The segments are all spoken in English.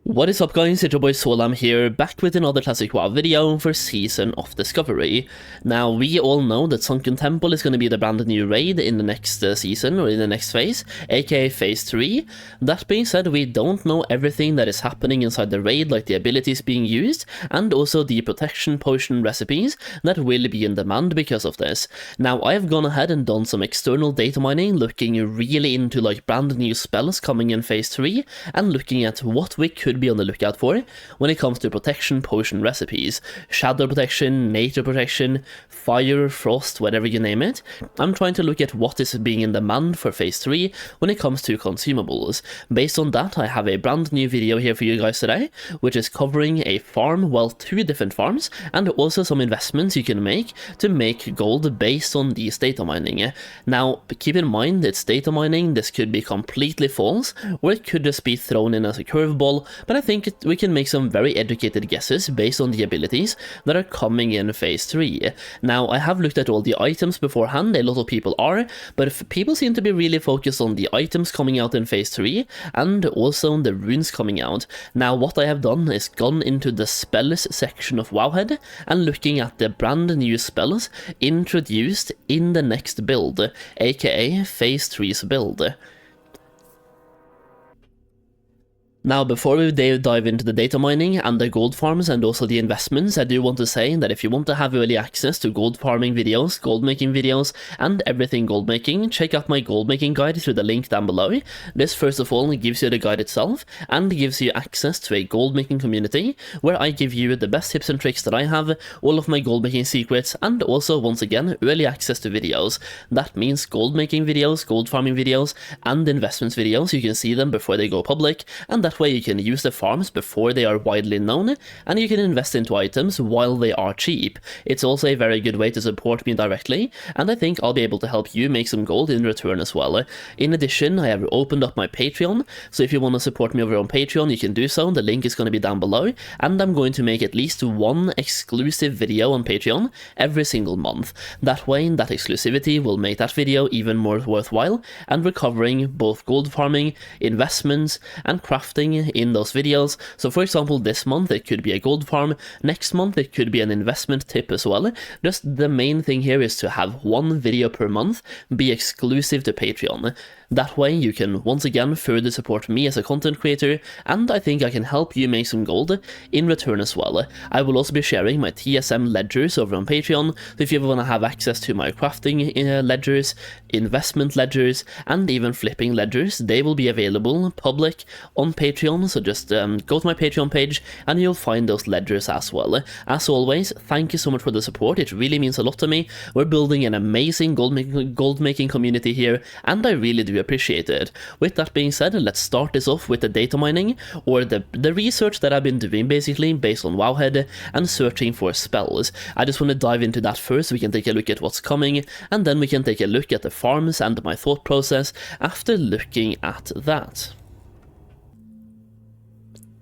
What is up guys, it's your boy Solheim here, back with another Classic WoW video for Season of Discovery. Now, we all know that Sunken Temple is going to be the brand new raid in the next season, or in the next phase, aka Phase 3. That being said, we don't know everything that is happening inside the raid, like the abilities being used, and also the protection potion recipes that will be in demand because of this. Now, I have gone ahead and done some external data mining, looking really into like brand new spells coming in Phase 3, and looking at what we could be on the lookout for when it comes to protection potion recipes. Shadow protection, nature protection, fire, frost, whatever you name it. I'm trying to look at what is being in demand for Phase 3 when it comes to consumables. Based on that, I have a brand new video here for you guys today, which is covering a farm, well, 2 different farms, and also some investments you can make to make gold based on these data mining. Now, keep in mind, it's data mining, this could be completely false, or it could just be thrown in as a curveball, but I think we can make some very educated guesses based on the abilities that are coming in Phase 3. Now, I have looked at all the items beforehand, a lot of people are, but if people seem to be really focused on the items coming out in Phase 3, and also on the runes coming out. Now, what I have done is gone into the spells section of Wowhead, and looking at the brand new spells introduced in the next build, aka Phase 3's build. Now, before we dive into the data mining and the gold farms and also the investments, I do want to say that if you want to have early access to gold farming videos, gold making videos, and everything gold making, check out my gold making guide through the link down below. This first of all gives you the guide itself and gives you access to a gold making community where I give you the best tips and tricks that I have, all of my gold making secrets, and also once again early access to videos. That means gold making videos, gold farming videos, and investments videos. You can see them before they go public, and that way you can use the farms before they are widely known, and you can invest into items while they are cheap. It's also a very good way to support me directly, and I think I'll be able to help you make some gold in return as well. In addition, I have opened up my Patreon, so if you want to support me over on Patreon, you can do so. The link is going to be down below, and I'm going to make at least one exclusive video on Patreon every single month. That way, that exclusivity will make that video even more worthwhile, and we're covering both gold farming, investments, and crafting in those videos. So for example, this month it could be a gold farm, next month it could be an investment tip as well. Just the main thing here is to have one video per month be exclusive to Patreon. That way you can once again further support me as a content creator, and I think I can help you make some gold in return as well. I will also be sharing my TSM ledgers over on Patreon, so if you ever want to have access to my crafting ledgers, investment ledgers, and even flipping ledgers, they will be available public on Patreon, so just go to my Patreon page and you'll find those ledgers as well. As always, thank you so much for the support, it really means a lot to me. We're building an amazing gold making community here, and I really do appreciate it. With that being said, let's start this off with the data mining, or the research that I've been doing basically based on Wowhead and searching for spells. I just want to dive into that first so we can take a look at what's coming, and then we can take a look at the farms and my thought process after looking at that.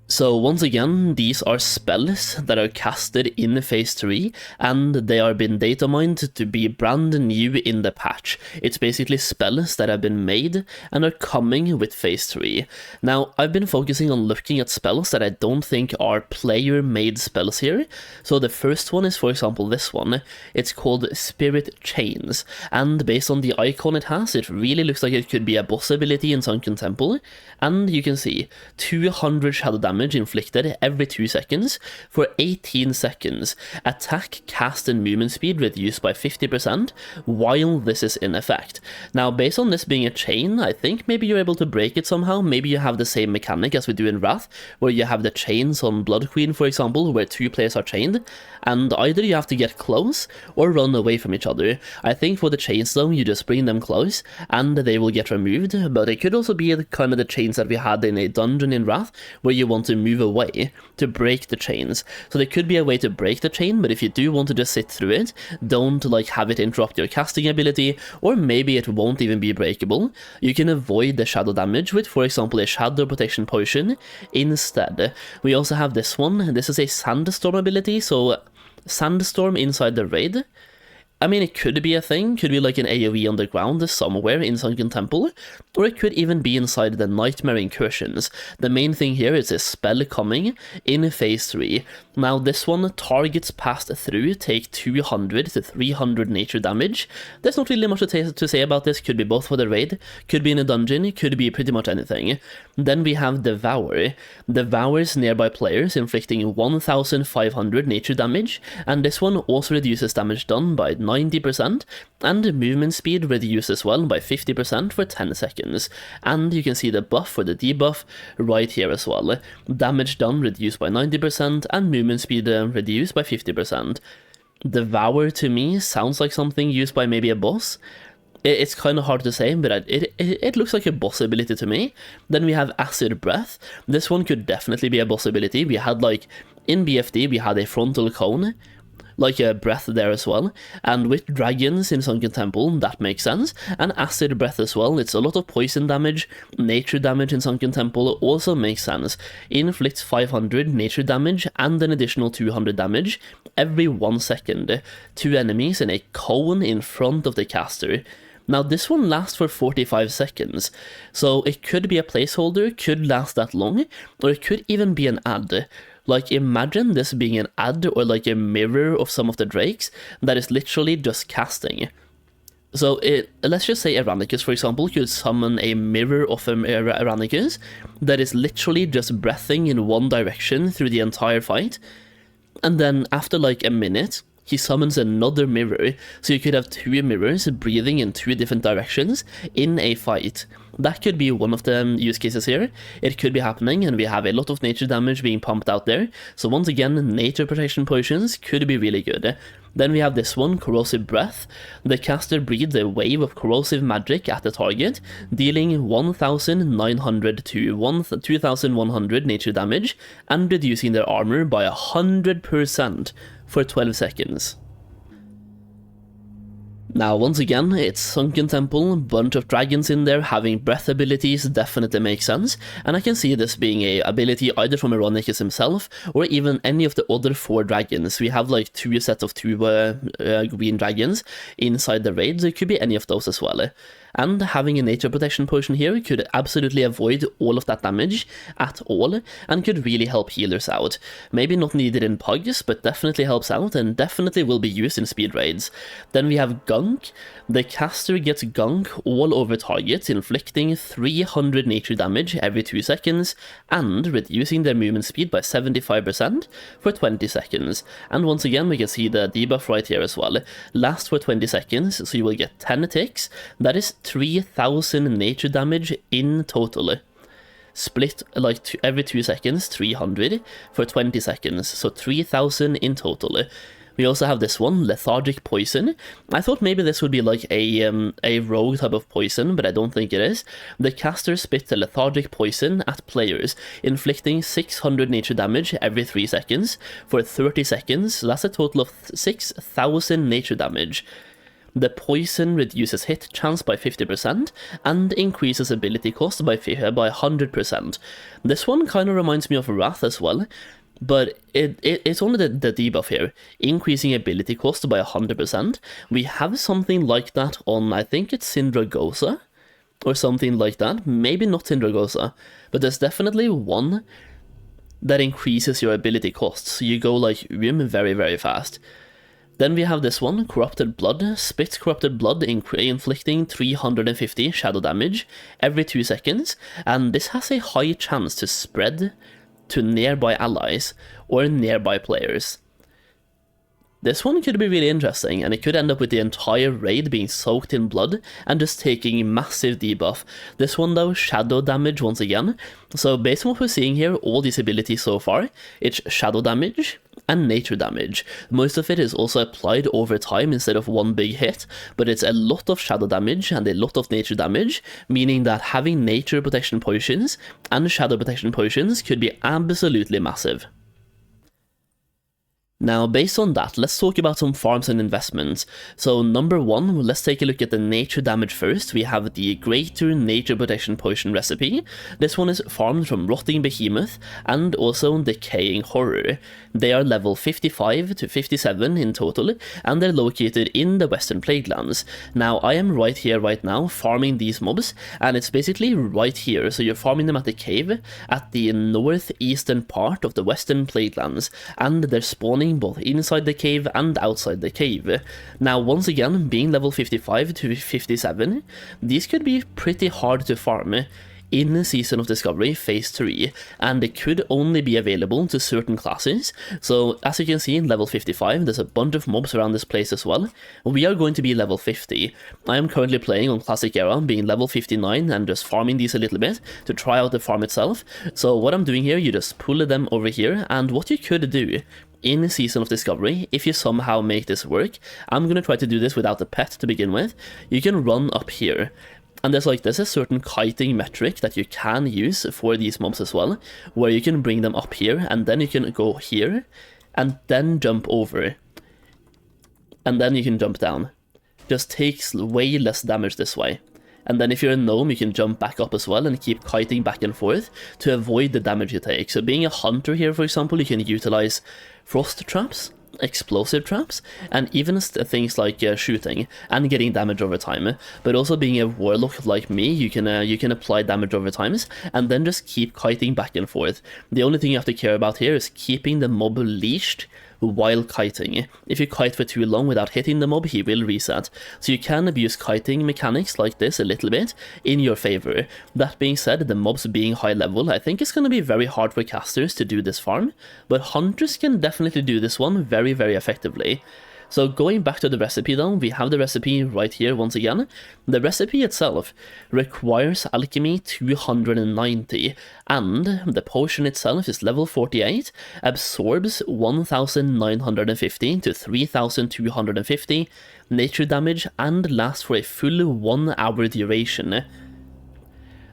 So once again, these are spells that are casted in Phase 3, and they are been data mined to be brand new in the patch. It's basically spells that have been made and are coming with Phase 3. Now, I've been focusing on looking at spells that I don't think are player-made spells here. So the first one is, for example, this one. It's called Spirit Chains, and based on the icon it has, it really looks like it could be a boss ability in Sunken Temple. And you can see 200 shadow damage inflicted every 2 seconds for 18 seconds. Attack, cast, and movement speed reduced by 50% while this is in effect. Now, based on this being a chain, I think maybe you're able to break it somehow. Maybe you have the same mechanic as we do in Wrath, where you have the chains on Blood Queen, for example, where 2 players are chained, and either you have to get close or run away from each other. I think for the chains though, you just bring them close and they will get removed, but it could also be kind of the chains that we had in a dungeon in Wrath, where you want to move away to break the chains. So there could be a way to break the chain, but if you do want to just sit through it, don't like have it interrupt your casting ability, or maybe it won't even be breakable. You can avoid the shadow damage with, for example, a shadow protection potion instead. We also have this one. This is a sandstorm ability, so sandstorm inside the raid. I mean, it could be a thing, could be like an AoE underground somewhere in Sunken Temple, or it could even be inside the Nightmare Incursions. The main thing here is a spell coming in Phase 3. Now this one, targets passed through take 200 to 300 nature damage. There's not really much to say about this, could be both for the raid, could be in a dungeon, could be pretty much anything. Then we have Devour. Devours nearby players, inflicting 1500 nature damage, and this one also reduces damage done by 90%, and movement speed reduced as well by 50% for 10 seconds. And you can see the buff or the debuff right here as well. Damage done reduced by 90%, and movement speed reduced by 50%. Devour to me sounds like something used by maybe a boss. It's kind of hard to say, but it looks like a boss ability to me. Then we have Acid Breath. This one could definitely be a boss ability. We had like, in BFD, we had a frontal cone, like a breath there as well, and with dragons in Sunken Temple, that makes sense, and Acid Breath as well. It's a lot of poison damage, nature damage in Sunken Temple also makes sense. Inflicts 500 nature damage and an additional 200 damage every 1 second to enemies in a cone in front of the caster. Now this one lasts for 45 seconds, so it could be a placeholder, could last that long, or it could even be an ad. Like, imagine this being an ad or like a mirror of some of the drakes that is literally just casting. So let's just say Eranicus, for example, could summon a mirror of Eranicus that is literally just breathing in one direction through the entire fight, and then after like a minute, he summons another mirror, so you could have 2 mirrors breathing in 2 different directions in a fight. That could be one of the use cases here. It could be happening, and we have a lot of nature damage being pumped out there. So once again, nature protection potions could be really good. Then we have this one, Corrosive Breath. The caster breathes a wave of corrosive magic at the target, dealing 1900 to 2100 nature damage, and reducing their armor by 100% for 12 seconds. Now, once again, it's Sunken Temple, bunch of dragons in there having breath abilities definitely makes sense, and I can see this being a ability either from Eranicus himself, or even any of the other 4 dragons. We have like 2 sets of 2 green dragons inside the raid, so it could be any of those as well. And having a nature protection potion here could absolutely avoid all of that damage at all, and could really help healers out. Maybe not needed in pugs, but definitely helps out, and definitely will be used in speed raids. Then we have Gunk. The caster gets Gunk all over targets, inflicting 300 nature damage every 2 seconds, and reducing their movement speed by 75% for 20 seconds. And once again, we can see the debuff right here as well. Lasts for 20 seconds, so you will get 10 ticks. That is 3000 nature damage in total. Split like every 2 seconds, 300 for 20 seconds, so 3000 in total. We also have this one, Lethargic Poison. I thought maybe this would be like a rogue type of poison, but I don't think it is. The caster spits a Lethargic Poison at players, inflicting 600 nature damage every 3 seconds for 30 seconds, so that's a total of 6000 nature damage. The poison reduces hit chance by 50% and increases ability cost by 100%. This one kind of reminds me of Wrath as well, but it's only the debuff here, increasing ability cost by 100%. We have something like that on, I think it's Syndragosa, or something like that. Maybe not Syndragosa, but there's definitely one that increases your ability cost, so you go like very, very fast. Then we have this one, Corrupted Blood. Spits Corrupted Blood, inflicting 350 shadow damage every 2 seconds, and this has a high chance to spread to nearby allies or nearby players. This one could be really interesting, and it could end up with the entire raid being soaked in blood and just taking massive debuff. This one though, shadow damage once again. So based on what we're seeing here, all these abilities so far, it's shadow damage and nature damage. Most of it is also applied over time instead of one big hit, but it's a lot of shadow damage and a lot of nature damage, meaning that having nature protection potions and shadow protection potions could be absolutely massive. Now, based on that, let's talk about some farms and investments. So, number one, let's take a look at the nature damage first. We have the Greater Nature Protection Potion recipe. This one is farmed from Rotting Behemoth and also Decaying Horror. They are level 55 to 57 in total, and they're located in the Western Plaguelands. Now, I am right here right now farming these mobs, and it's basically right here. So you're farming them at the cave at the northeastern part of the Western Plaguelands, and they're spawning both inside the cave and outside the cave. Now, once again, being level 55 to 57, these could be pretty hard to farm in Season of Discovery Phase 3, and they could only be available to certain classes. So, as you can see, in level 55, there's a bunch of mobs around this place as well. We are going to be level 50. I am currently playing on Classic Era, being level 59, and just farming these a little bit to try out the farm itself. So what I'm doing here, you just pull them over here, and what you could do in Season of Discovery, if you somehow make this work, I'm going to try to do this without the pet to begin with, you can run up here. And there's a certain kiting metric that you can use for these mobs as well, where you can bring them up here, and then you can go here, and then jump over. And then you can jump down. Just takes way less damage this way. And then if you're a gnome, you can jump back up as well and keep kiting back and forth to avoid the damage you take. So being a hunter here, for example, you can utilize frost traps, explosive traps, and even things like shooting and getting damage over time. But also being a warlock like me, you can apply damage over times and then just keep kiting back and forth. The only thing you have to care about here is keeping the mob leashed while kiting. If you kite for too long without hitting the mob, he will reset. So you can abuse kiting mechanics like this a little bit in your favor. That being said, the mobs being high level, I think it's going to be very hard for casters to do this farm, but hunters can definitely do this one very, very effectively. So going back to the recipe though, we have the recipe right here once again. The recipe itself requires alchemy 290, and the potion itself is level 48, absorbs 1950 to 3250 nature damage, and lasts for a full 1 hour duration.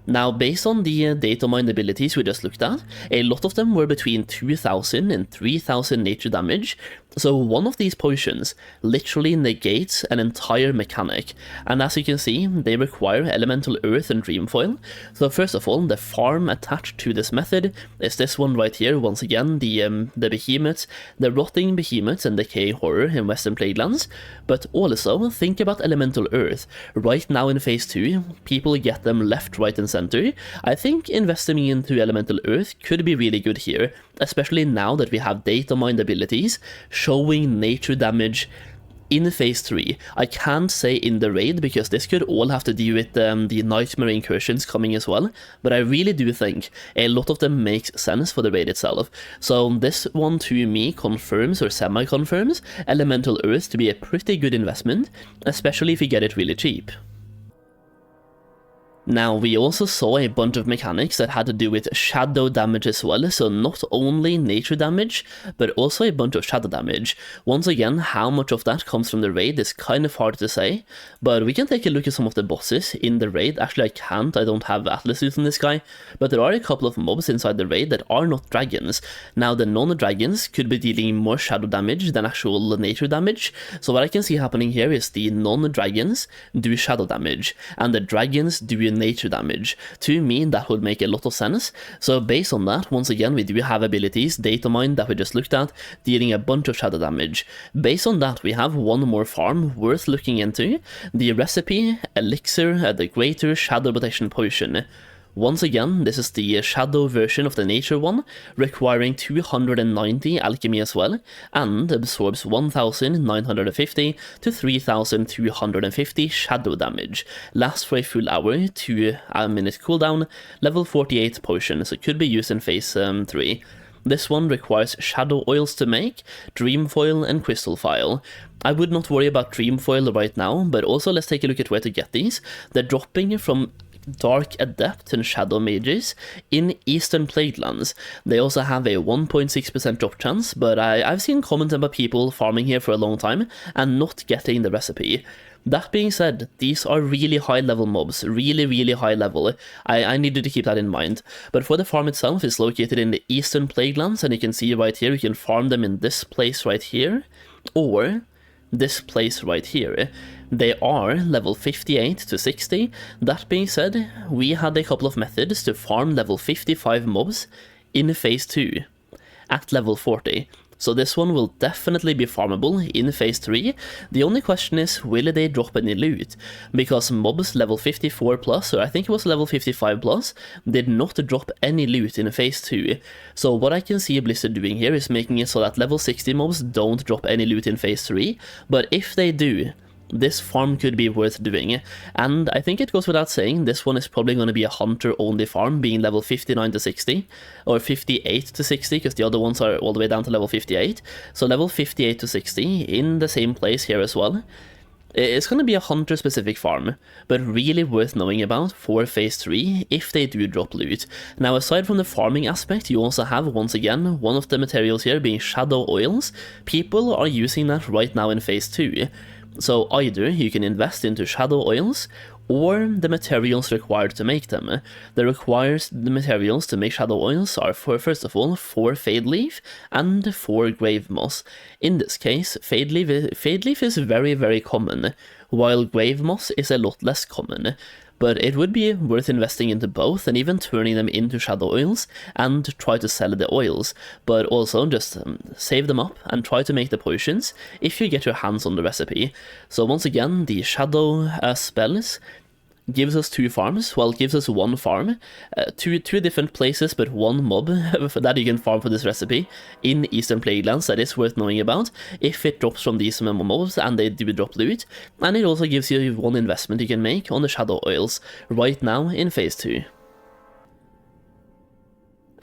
Now, based on the data mine abilities we just looked at, a lot of them were between 2000 and 3000 nature damage, so one of these potions literally negates an entire mechanic, and as you can see, they require elemental earth and dreamfoil. So first of all, the farm attached to this method is this one right here, once again, the behemoths, the rotting behemoths and decaying horror in Western Plaguelands, but also think about elemental earth. Right now in phase 2, people get them left, right and center. I think investing into elemental earth could be really good here, especially now that we have data mined abilities showing nature damage in phase 3. I can't say in the raid because this could all have to do with the nightmare incursions coming as well, but I really do think a lot of them makes sense for the raid itself. So this one to me confirms or semi-confirms elemental earth to be a pretty good investment, especially if you get it really cheap. Now, we also saw a bunch of mechanics that had to do with shadow damage as well, so not only nature damage, but also a bunch of shadow damage. Once again, how much of that comes from the raid is kind of hard to say, but we can take a look at some of the bosses in the raid. Actually, I don't have Atlas suits in this guy, but there are a couple of mobs inside the raid that are not dragons. Now, the non-dragons could be dealing more shadow damage than actual nature damage, so what I can see happening here is the non-dragons do shadow damage, and the dragons do nature damage. To me, that would make a lot of sense. So based on that, once again, we do have abilities, data mine that we just looked at, dealing a bunch of shadow damage. Based on that, we have one more farm worth looking into, the recipe elixir, the greater shadow protection potion. Once again, this is the shadow version of the nature one, requiring 290 alchemy as well, and absorbs 1950 to 3250 shadow damage, lasts for a full hour, 2 minute cooldown, level 48 potion, so it could be used in phase 3. This one requires shadow oils to make, dreamfoil and crystal file. I would not worry about dreamfoil right now, but also let's take a look at where to get these. They're dropping from Dark Adept and Shadow Mages in Eastern Plaguelands. They also have a 1.6% drop chance, but I've seen comments about people farming here for a long time and not getting the recipe. That being said, these are really high level mobs, really high level. I needed to keep that in mind. But for the farm itself, it's located in the eastern Plaguelands, and you can see right here, you can farm them in this place right here, or this place right here. They are level 58 to 60. That being said, we had a couple of methods to farm level 55 mobs in phase 2 at level 40. So this one will definitely be farmable in phase 3. The only question is, will they drop any loot? Because mobs level 54 plus, or I think it was level 55 plus, did not drop any loot in phase 2. So what I can see Blizzard doing here is making it so that level 60 mobs don't drop any loot in phase 3, but if they do, this farm could be worth doing, and I think it goes without saying, this one is probably going to be a hunter-only farm, being level 59 to 60, or 58 to 60, because the other ones are all the way down to level 58, so level 58 to 60, in the same place here as well. It's going to be a hunter-specific farm, but really worth knowing about for phase 3, if they do drop loot. Now, aside from the farming aspect, you also have, once again, one of the materials here being shadow oils. People are using that right now in phase 2. So either you can invest into shadow oils, or the materials required to make them. The materials to make shadow oils are, first of all, for Fade Leaf and for Grave Moss. In this case, Fade Leaf is very common, while Grave Moss is a lot less common. But it would be worth investing into both and even turning them into shadow oils and try to sell the oils, but also just save them up and try to make the potions if you get your hands on the recipe. So once again, the shadow spells gives us 2 farms, well, it gives us 1 farm, two different places, but 1 mob that you can farm for this recipe in Eastern Plaguelands that is worth knowing about if it drops from these mobs and they do drop loot, and it also gives you 1 investment you can make on the shadow oils right now in phase 2.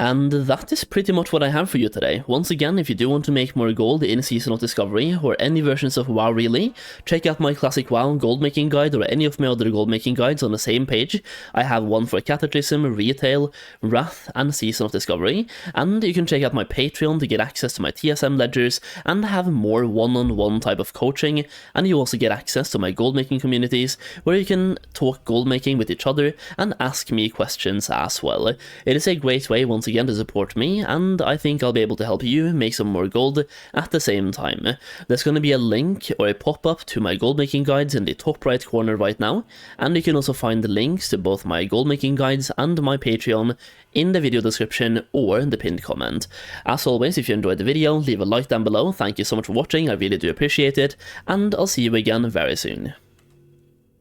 And that is pretty much what I have for you today. Once again, if you do want to make more gold in Season of Discovery, or any versions of WoW really, check out my classic WoW gold making guide or any of my other gold making guides on the same page. I have one for Cataclysm, Retail, Wrath, and Season of Discovery, and you can check out my Patreon to get access to my TSM ledgers and have more one-on-one type of coaching, and you also get access to my gold making communities, where you can talk gold making with each other and ask me questions as well. It is a great way, once again, to support me, and I think I'll be able to help you make some more gold at the same time. There's going to be a link or a pop-up to my gold making guides in the top right corner right now, and you can also find the links to both my gold making guides and my Patreon in the video description or the pinned comment. As always, if you enjoyed the video, leave a like down below. Thank you so much for watching, I really do appreciate it, and I'll see you again very soon.